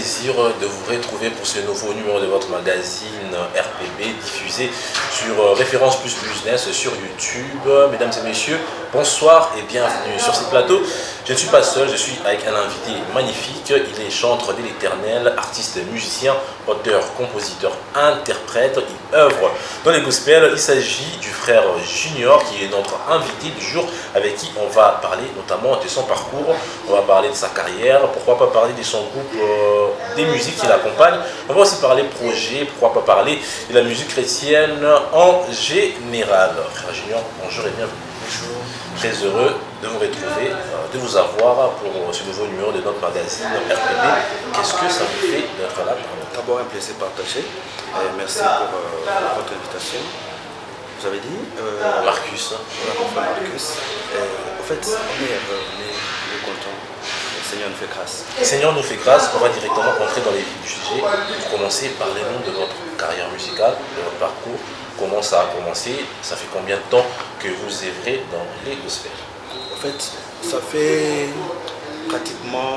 plaisir de vous retrouver pour ce nouveau numéro de votre magazine RPB diffusé sur Référence Plus Business sur YouTube. Mesdames et messieurs, bonsoir et bienvenue sur ce plateau. Je ne suis pas seul, je suis avec un invité magnifique. Il est chanteur de l'Éternel, artiste, musicien, auteur, compositeur, interprète. Il œuvre dans les gospels. Il s'agit du frère Junior qui est notre invité du jour, avec qui on va parler notamment de son parcours, on va parler de sa carrière, pourquoi pas parler de son groupe, des musiques qui l'accompagnent. On va aussi parler projet, pourquoi pas parler de la musique chrétienne en général. Frère Junior, bonjour et bienvenue. Bonjour. Très heureux de vous retrouver, de vous avoir pour ce nouveau numéro de notre magazine RPB. Qu'est-ce que ça vous fait d'être là? D'abord un plaisir partagé. Merci pour votre invitation. Vous avez dit Marcus. Mon frère Marcus. En fait, on est content. Le Seigneur nous fait grâce. Le Seigneur nous fait grâce. On va directement entrer dans les vifs du sujet. Vous commencez par les noms de votre carrière musicale, de votre parcours. Comment ça a commencé? Ça fait combien de temps que vous œuvrez dans les gospels? En fait, ça fait pratiquement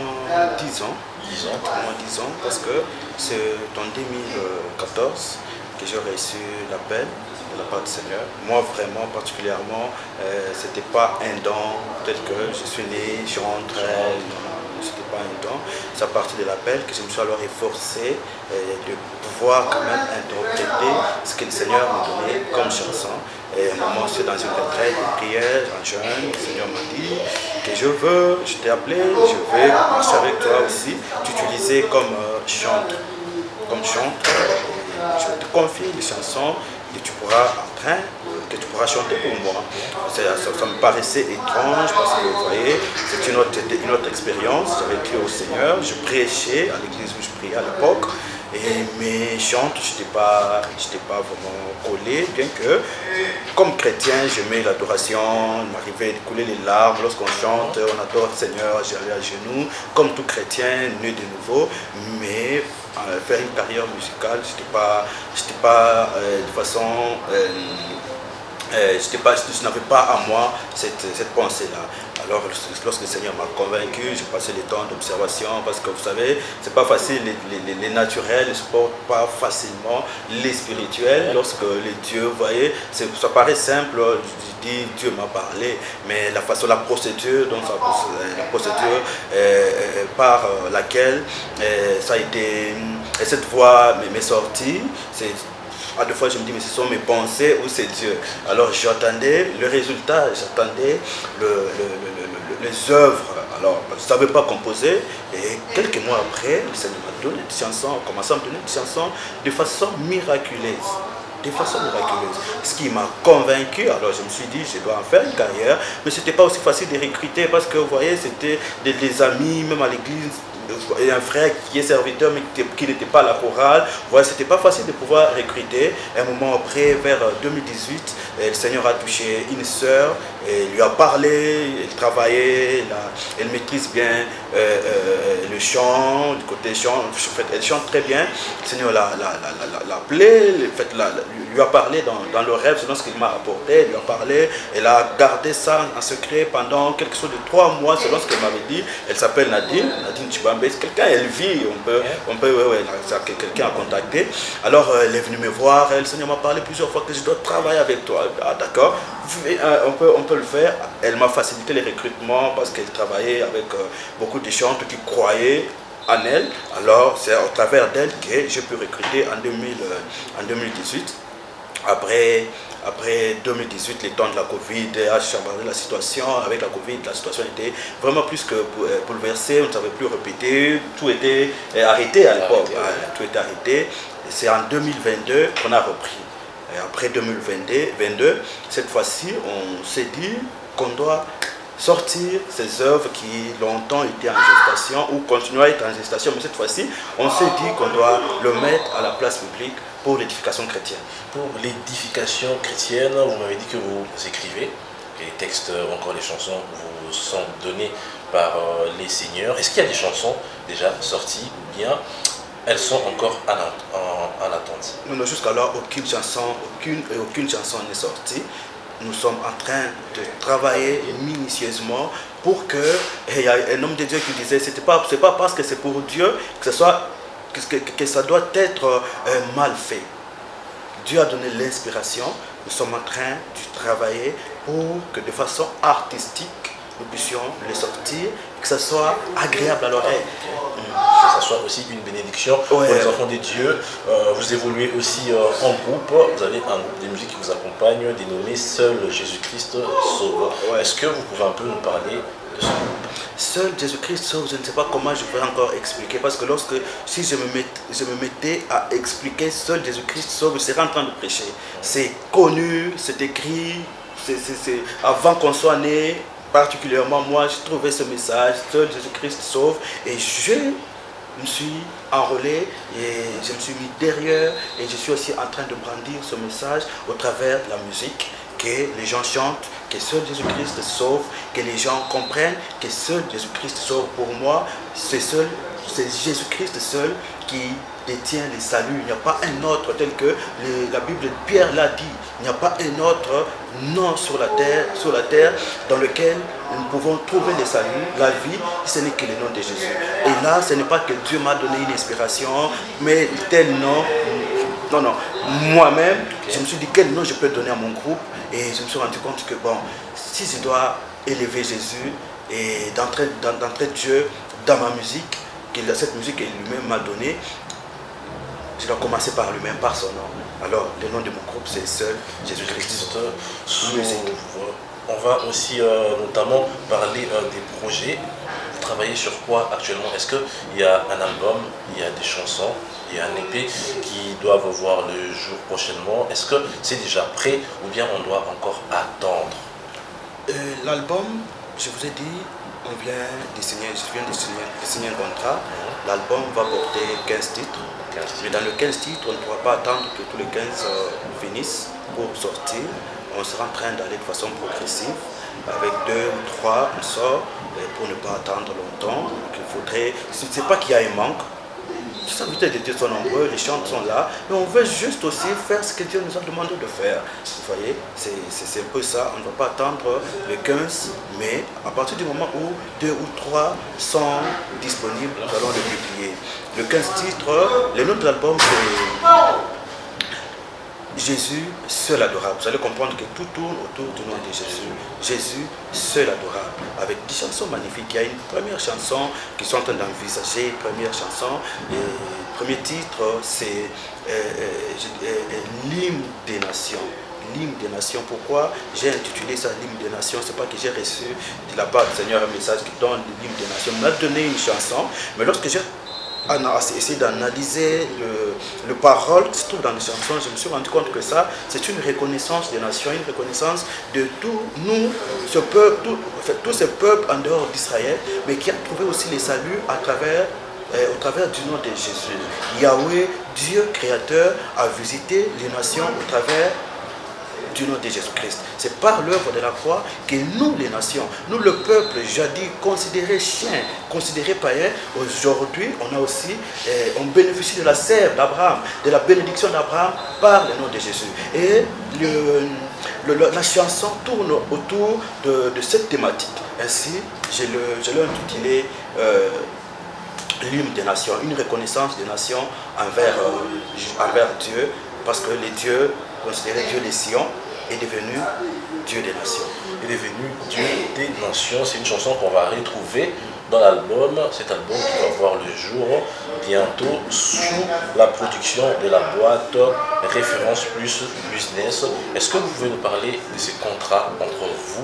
10 ans. 10 ans. Pratiquement 10 ans, parce que c'est en 2014 que j'ai reçu l'appel de la part du Seigneur. Moi, vraiment, particulièrement, c'était pas un don tel que je suis né, chanterai. C'était pas un don. C'est à partir de l'appel que je me suis alors efforcé de pouvoir quand même interpréter ce que le Seigneur m'a donné comme chanson. Et à un moment, je suis dans une retraite de prière, en jeûne, le Seigneur m'a dit que je t'ai appelé, je vais marcher avec toi aussi, t'utiliser comme chanteur. Je te confie des chansons que tu pourras chanter pour moi. Ça me paraissait étrange parce que vous voyez, c'est une autre expérience. J'avais crié au Seigneur, je prêchais à l'église où je priais à l'époque. Et mes chants, je n'étais pas vraiment collé, bien que, comme chrétien, j'aimais l'adoration, il m'arrivait de couler les larmes lorsqu'on chante, on adore le Seigneur, j'allais à genoux, comme tout chrétien, né de nouveau, mais faire une carrière musicale, je n'avais pas à moi cette pensée-là. Alors, lorsque le Seigneur m'a convaincu, j'ai passé le temps d'observation parce que vous savez, c'est pas facile, les naturels ne supportent pas facilement les spirituels. Lorsque les dieux, vous voyez, ça paraît simple, je dis Dieu m'a parlé, mais la procédure, par laquelle ça a été, cette voix m'est sortie, à deux fois, je me dis, mais ce sont mes pensées ou c'est Dieu. Alors, j'attendais le résultat, j'attendais les œuvres. Alors, je ne savais pas composer. Et quelques mois après, le Seigneur m'a donné des chansons, a commencé à me donner des chansons de façon miraculeuse. Ce qui m'a convaincu, alors je me suis dit, je dois en faire une carrière. Mais ce n'était pas aussi facile de recruter parce que, vous voyez, c'était des amis, même à l'église. Et un frère qui est serviteur mais qui n'était pas à la chorale. Voilà, c'était pas facile de pouvoir recruter. Un moment après, vers 2018, le Seigneur a touché une sœur, et lui a parlé, elle travaillait, elle maîtrise bien le chant, du côté chant, elle chante très bien. Le Seigneur l'a appelé, lui a parlé dans le rêve, selon ce qu'il m'a apporté, elle lui a parlé, elle a gardé ça en secret pendant quelque chose de 3 mois, selon ce qu'elle m'avait dit. Elle s'appelle Nadine Chibambe. Quelqu'un, elle vit, quelqu'un a contacté. Alors, elle est venue me voir, le Seigneur m'a parlé plusieurs fois que je dois travailler avec toi. Ah, d'accord, on peut le faire. Elle m'a facilité les recrutements parce qu'elle travaillait avec beaucoup de chanteurs qui croyaient en elle. Alors, c'est au travers d'elle que j'ai pu recruter en 2018. Après 2018, le temps de la Covid a chambardé la situation. Avec la Covid, la situation était vraiment plus que bouleversée. On ne savait plus répéter. Tout était arrêté à l'époque. Tout était arrêté. C'est en 2022 qu'on a repris. Et après 2022, cette fois-ci, on s'est dit qu'on doit sortir ces œuvres qui longtemps étaient en gestation ou continuaient à être en gestation. Mais cette fois-ci, on s'est dit qu'on doit le mettre à la place publique pour l'édification chrétienne. Pour l'édification chrétienne, vous m'avez dit que vous écrivez, et les textes, encore les chansons vous sont donnés par les seigneurs. Est-ce qu'il y a des chansons déjà sorties ou bien elles sont encore en attente? Non, jusqu'alors, aucune chanson n'est sortie. Nous sommes en train de travailler minutieusement pour que, il y a un homme de Dieu qui disait, c'est pas parce que c'est pour Dieu que ce soit que ça doit être mal fait. Dieu a donné l'inspiration, nous sommes en train de travailler pour que de façon artistique, nous puissions les sortir, que ça soit agréable à l'oreille. Que ça soit aussi une bénédiction pour les enfants de Dieu. Vous évoluez aussi en groupe, vous avez un groupe de musique qui vous accompagne, dénommé Seul Jésus-Christ Sauve. Est-ce que vous pouvez un peu nous parler de ce groupe? Seul Jésus-Christ sauve, je ne sais pas comment je pourrais encore expliquer, parce que si je me mettais à expliquer Seul Jésus-Christ sauve, je serais en train de prêcher. C'est connu, c'est écrit, avant qu'on soit né, particulièrement moi, j'ai trouvé ce message, Seul Jésus-Christ sauve, et je me suis enrôlé et je me suis mis derrière, et je suis aussi en train de brandir ce message au travers de la musique, que les gens chantent, que seul Jésus-Christ sauve, que les gens comprennent que seul Jésus-Christ sauve. Pour moi, c'est Jésus-Christ seul qui détient les saluts. Il n'y a pas un autre tel que la Bible de Pierre l'a dit. Il n'y a pas un autre nom sur la terre dans lequel nous pouvons trouver le salut, la vie, ce n'est que le nom de Jésus. Et là, ce n'est pas que Dieu m'a donné une inspiration, mais tel nom. Non. Moi-même, je me suis dit quel nom je peux donner à mon groupe, et je me suis rendu compte que bon, si je dois élever Jésus et d'entrer Dieu dans ma musique, que cette musique lui-même m'a donnée, je dois commencer par lui-même, par son nom. Alors, le nom de mon groupe, c'est Seul Jésus-Christ. On va aussi notamment parler des projets. Vous travaillez sur quoi actuellement? Est-ce qu'il y a un album, il y a des chansons, il y a un EP qui doivent voir le jour prochainement? Est-ce que c'est déjà prêt ou bien on doit encore attendre? L'album, je vous ai dit, je viens de signer un contrat. L'album va porter 15 titres. Mais dans les 15 titres, on ne pourra pas attendre que tous les 15 finissent pour sortir. On sera en train d'aller de façon progressive. Avec 2 ou 3, on sort pour ne pas attendre longtemps. Ce n'est pas qu'il y a un manque. Les serviteurs de Dieu sont nombreux, les chants sont là, mais on veut juste aussi faire ce que Dieu nous a demandé de faire. Vous voyez, c'est un peu ça. On ne va pas attendre les 15, mais à partir du moment où 2 ou 3 sont disponibles, nous allons les publier. Le 15 titres, le nom de l'album, c'est Jésus, seul adorable. Vous allez comprendre que tout tourne autour du nom de Jésus. Jésus, seul adorable. Avec 10 chansons magnifiques. Il y a une première chanson qui sont en train d'envisager. Première chanson. Le premier titre, c'est l'hymne des nations. L'hymne des nations. Pourquoi j'ai intitulé ça l'hymne des nations? C'est pas que j'ai reçu de la part du Seigneur un message qui donne l'hymne des nations. Il m'a donné une chanson. Mais lorsque j'ai essayé d'analyser le parole qui se trouve dans les chansons, je me suis rendu compte que ça, c'est une reconnaissance des nations, une reconnaissance de tous nous, ce peuple, tous ces peuples en dehors d'Israël, mais qui a trouvé aussi les saluts au travers du nom de Jésus. Yahweh, Dieu créateur, a visité les nations au travers du nom de Jésus-Christ. C'est par l'œuvre de la croix que nous, les nations, nous, le peuple jadis considéré chien, considéré païen, aujourd'hui, on bénéficie de la sève d'Abraham, de la bénédiction d'Abraham par le nom de Jésus. Et la chanson tourne autour de cette thématique. Ainsi, je l'ai intitulé l'hymne des nations, une reconnaissance des nations envers Dieu, parce que les dieux, considéré Dieu des Sion, est devenu Dieu des nations. Est devenu Dieu des nations. C'est une chanson qu'on va retrouver dans l'album. Cet album qui va voir le jour bientôt sous la production de la boîte Référence Plus Business. Est-ce que vous pouvez nous parler de ces contrats entre vous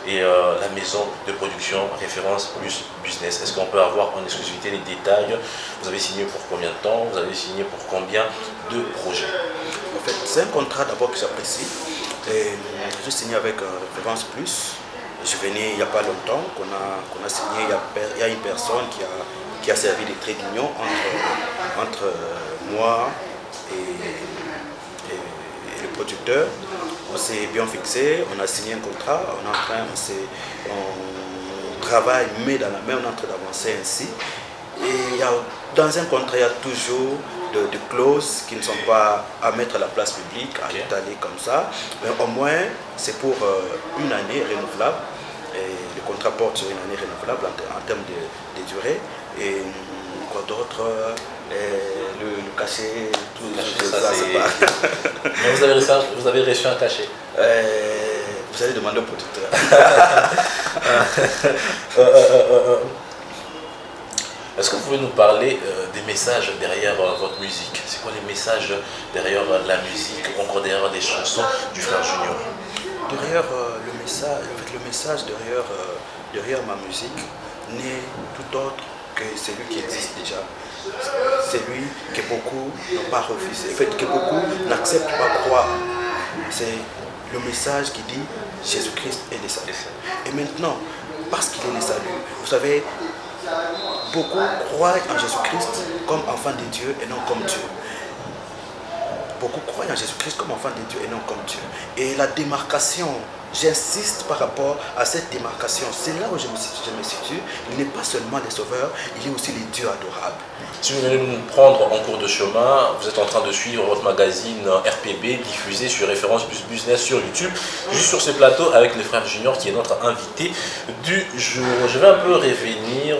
et la maison de production Référence Plus Business? Est-ce qu'on peut avoir en exclusivité les détails? Vous avez signé pour combien de temps? Vous avez signé pour combien de projets? En fait, c'est un contrat d'abord que j'apprécie. J'ai signé avec Référence Plus. Je venais il n'y a pas longtemps qu'on a signé. Il y a une personne qui a servi de trait d'union entre moi et le producteur. On s'est bien fixé, on a signé un contrat, on travaille main dans la main, on est en train d'avancer ainsi. Et dans un contrat, il y a toujours de clauses qui ne sont pas à mettre à la place publique, à étaler comme ça. Mais au moins, c'est pour une année renouvelable. Et le contrat porte sur une année renouvelable en termes de durée. Et quoi d'autre, le cachet, tout Ça, ça, c'est pas. Mais vous avez reçu un cachet. Vous allez demander au producteur. Est-ce que vous pouvez nous parler des messages derrière votre musique? C'est quoi les messages derrière la musique, ou encore derrière des chansons du frère Junior? Derrière le message derrière ma musique n'est tout autre que celui qui existe déjà. C'est lui que beaucoup n'ont pas refusé, en fait, que beaucoup n'acceptent pas croire. C'est le message qui dit Jésus-Christ est le salut. Et maintenant, parce qu'il est le salut, vous savez, beaucoup croient en Jésus-Christ comme enfant de Dieu et non comme Dieu. Beaucoup croient en Jésus-Christ comme enfant de Dieu et non comme Dieu. Et la démarcation, j'insiste par rapport à cette démarcation, c'est là où je me situe. Il n'est pas seulement le sauveur, il est aussi le Dieu adorable. Si vous venez nous prendre en cours de chemin, vous êtes en train de suivre votre magazine RPB diffusé sur Référence Plus Business sur YouTube, juste sur ce plateau avec le frère Junior qui est notre invité du jour. Je vais un peu revenir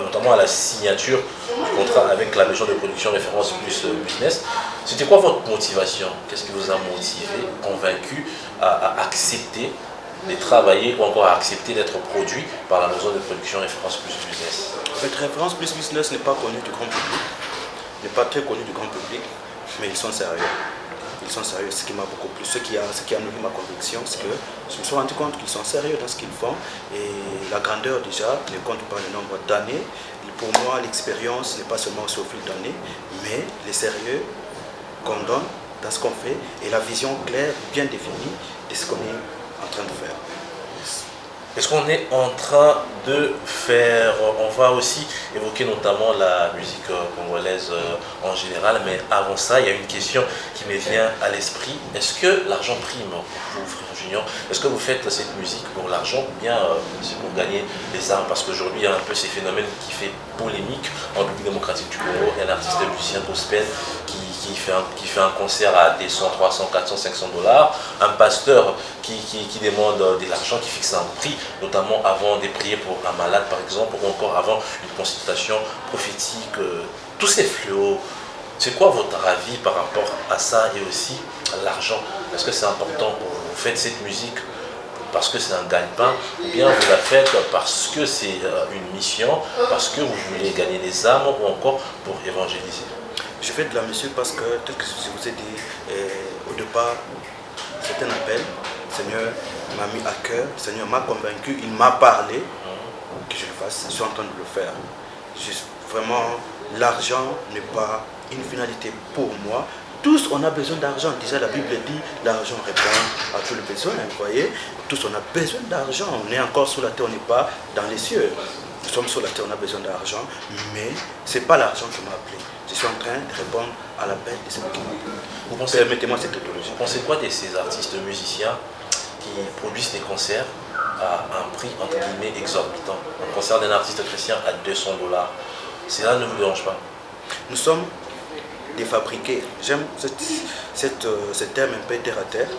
notamment à la signature du contrat avec la maison de production Référence Plus Business. C'était quoi votre motivation? Qu'est-ce qui vous a motivé, convaincu à accepter de travailler ou encore à accepter d'être produit par la maison de production Référence Plus Business? Cette Référence Plus Business n'est pas connue du grand public, n'est pas très connue du grand public, mais ils sont sérieux. Ils sont sérieux, ce qui m'a beaucoup plu. Ce qui a nourri ma conviction, c'est que je me suis rendu compte qu'ils sont sérieux dans ce qu'ils font. Et la grandeur déjà ne compte pas le nombre d'années. Pour moi, l'expérience n'est pas seulement au fil d'années, mais le sérieux qu'on donne dans ce qu'on fait et la vision claire, bien définie de ce qu'on est en train de faire. Est-ce qu'on est en train de faire, on va aussi évoquer notamment la musique congolaise en général, mais avant ça, il y a une question qui me vient à l'esprit. Est-ce que l'argent prime pour vous, frère Junior? Est-ce que vous faites cette musique pour l'argent ou bien c'est pour gagner des armes? Parce qu'aujourd'hui, il y a un peu ces phénomènes qui fait polémique en République démocratique du Congo. Il y a un artiste musicien gospel qui fait un concert à des 100, 300, 400, 500 dollars. Un pasteur qui demande de l'argent, qui fixe un prix, notamment avant de prier pour un malade par exemple, ou encore avant une consultation prophétique. Tous ces fléaux, c'est quoi votre avis par rapport à ça et aussi à l'argent? Est-ce que c'est important pour vous? Vous faites cette musique parce que c'est un gagne-pain, ou bien vous la faites parce que c'est une mission, parce que vous voulez gagner des âmes, ou encore pour évangéliser? Je fais de la musique parce que, tel que je vous ai dit au départ, c'est un appel. Le Seigneur m'a mis à cœur, le Seigneur m'a convaincu, il m'a parlé que je le fasse. Je suis en train de le faire. Vraiment, l'argent n'est pas une finalité pour moi. Tous, on a besoin d'argent. Déjà, la Bible dit, l'argent répond à tous les besoins. Vous voyez, tous, on a besoin d'argent. On est encore sur la terre, on n'est pas dans les cieux. Nous sommes sur la terre, on a besoin d'argent, mais ce n'est pas l'argent qui m'a appelé. Je suis en train de répondre à l'appel de celui qui m'a appelé. Permettez-moi cette théologie. Vous pensez quoi de ces artistes musiciens qui produisent des concerts à un prix entre guillemets exorbitant? Un concert d'un artiste chrétien à 200 dollars. Cela ne vous dérange pas? Nous sommes des fabriqués. J'aime ce terme un peu terre à terre.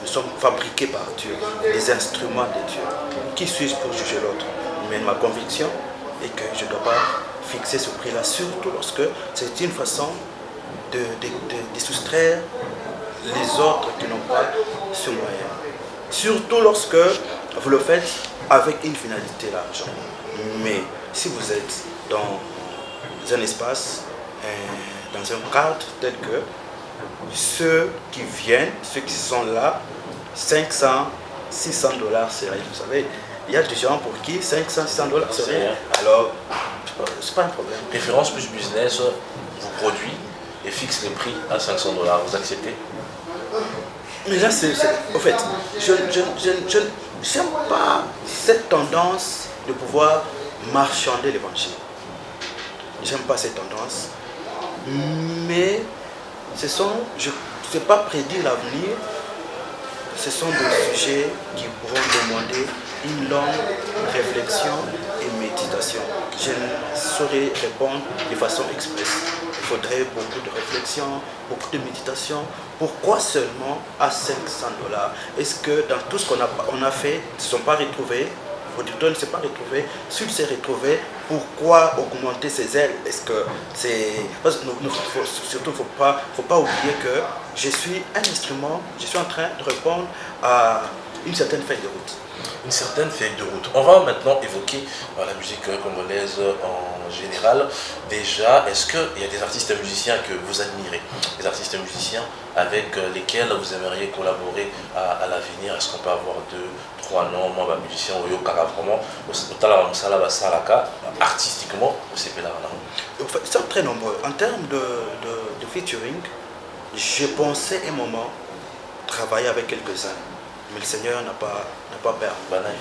Nous sommes fabriqués par Dieu, les instruments de Dieu. Qui suis-je pour juger l'autre? Mais ma conviction est que je ne dois pas fixer ce prix-là, surtout lorsque c'est une façon de soustraire les autres qui n'ont pas ce moyen. Surtout lorsque vous le faites avec une finalité, l'argent. Mais si vous êtes dans un espace, dans un cadre tel que ceux qui viennent, ceux qui sont là, 500, 600 dollars, c'est rien. Vous savez, il y a des gens pour qui 500, 600 dollars, c'est rien. Alors, c'est pas un problème. Référence Plus Business vous produit et fixe le prix à 500 dollars. Vous acceptez? Mais là, au fait, je n'aime pas cette tendance de pouvoir marchander l'évangile. J'aime pas cette tendance. Mais je ne sais pas prédire l'avenir. Ce sont des sujets qui pourront demander une longue réflexion et méditation. Je ne saurais répondre de façon expresse. Il faudrait beaucoup de réflexion, beaucoup de méditation. Pourquoi seulement à 500 dollars? Est-ce que dans tout ce qu'on a fait, ils ne sont pas retrouvés producteur ne s'est pas retrouvé. S'il s'est retrouvé, pourquoi augmenter ses ailes? Est-ce que c'est... Surtout, il ne faut pas oublier que je suis un instrument, je suis en train de répondre à une certaine feuille de route. Une certaine feuille de route. On va maintenant évoquer la musique congolaise en général. Déjà, est-ce qu'il y a des artistes musiciens que vous admirez, des artistes musiciens avec lesquels vous aimeriez collaborer à l'avenir? Est-ce qu'on peut avoir 2, 3 noms? Moi, musicien, vraiment, artistiquement, ils sont très nombreux. En termes de featuring, je pensais un moment travailler avec quelques-uns, mais le Seigneur n'a pas permis.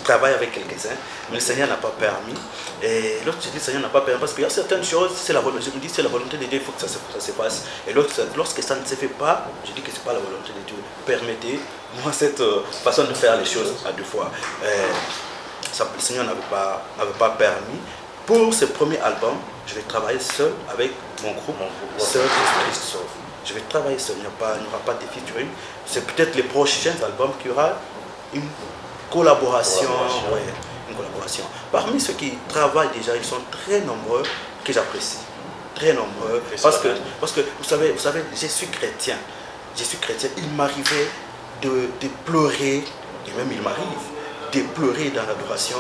Travailler avec quelques-uns, mais le Seigneur n'a pas permis. Et lorsque je dis le Seigneur n'a pas permis, parce qu'il y a certaines choses, je me dis c'est la volonté de Dieu, il faut que ça se passe. Et lorsque ça ne se fait pas, je dis que ce n'est pas la volonté de Dieu. Permettez-moi cette façon de faire les choses à 2 fois. Le Seigneur n'avait pas permis. Pour ce premier album, je vais travailler seul avec mon groupe, Seul Christ Sauve. Je vais travailler seul, il n'y aura pas de featuring. C'est peut-être les prochains albums qu'il y aura une collaboration. Ouais, une collaboration. Parmi ceux qui travaillent déjà, ils sont très nombreux, que j'apprécie. Très nombreux. Parce que vous savez, je suis chrétien. Il m'arrivait de pleurer, et même il m'arrive de pleurer dans l'adoration.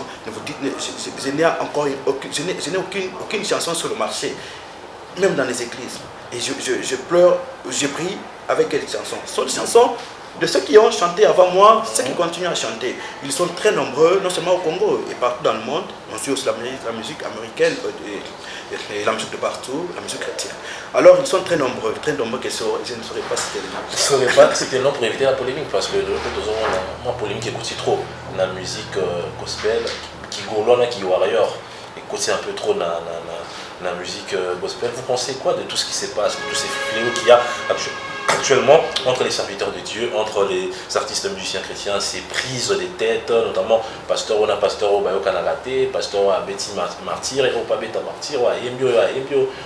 Je n'ai aucune chanson sur le marché, même dans les églises. Et je pleure, je prie avec quelques chansons. Ce sont des chansons de ceux qui ont chanté avant moi, ceux qui continuent à chanter. Ils sont très nombreux, non seulement au Congo, et partout dans le monde. On suit aussi la musique américaine, et la musique de partout, la musique chrétienne. Alors ils sont très nombreux que je ne saurais pas citer les noms. Je ne saurais pas citer le nom pour éviter la polémique, parce que de l'autre côté, on a une polémique qui écoute trop. La musique gospel, qui goulonne, qui warrior, écoute un peu trop la musique gospel. Vous pensez quoi de tout ce qui se passe, de tous ces fléaux qu'il y a actuellement entre les serviteurs de Dieu, entre les artistes musiciens chrétiens, ces prises des têtes, notamment pasteur Obayo Kanalate, pasteur Abeti Martyr, et Opabeta Martyr,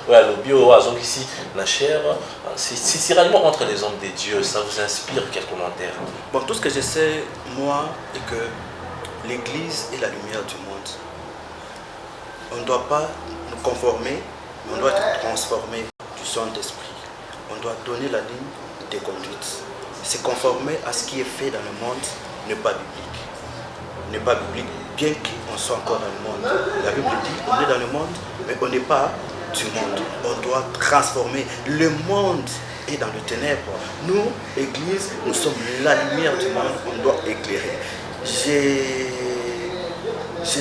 Lobio, Azongisi, Nacher. C'est tiraillement entre les hommes des dieux, ça vous inspire quel commentaire? Bon, tout ce que je sais, moi, est que l'Église est la lumière du monde. On ne doit pas nous conformer, mais on doit être transformé du Saint-Esprit. On doit donner la ligne de conduite. Se conformer à ce qui est fait dans le monde n'est pas biblique. N'est pas biblique, bien qu'on soit encore dans le monde. La Bible dit on est dans le monde, mais on n'est pas du monde. On doit transformer. Le monde est dans le ténèbre. Nous, Église, nous sommes la lumière du monde. On doit éclairer. Je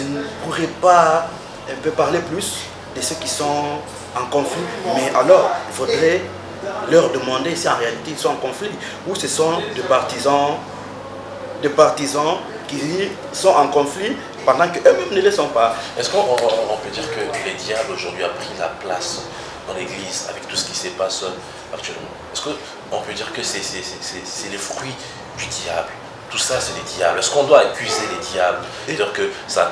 ne pourrais pas un peu parler plus de ceux qui sont en conflit, mais alors il faudrait leur demander si en réalité ils sont en conflit ou ce sont des partisans qui sont en conflit pendant qu'eux-mêmes ne le sont pas. Est-ce qu'on peut dire que le diable aujourd'hui a pris la place dans l'église avec tout ce qui se passe actuellement? Est-ce qu'on peut dire que c'est les fruits du diable? Tout ça, c'est les diables. Est-ce qu'on doit accuser les diables et dire que ça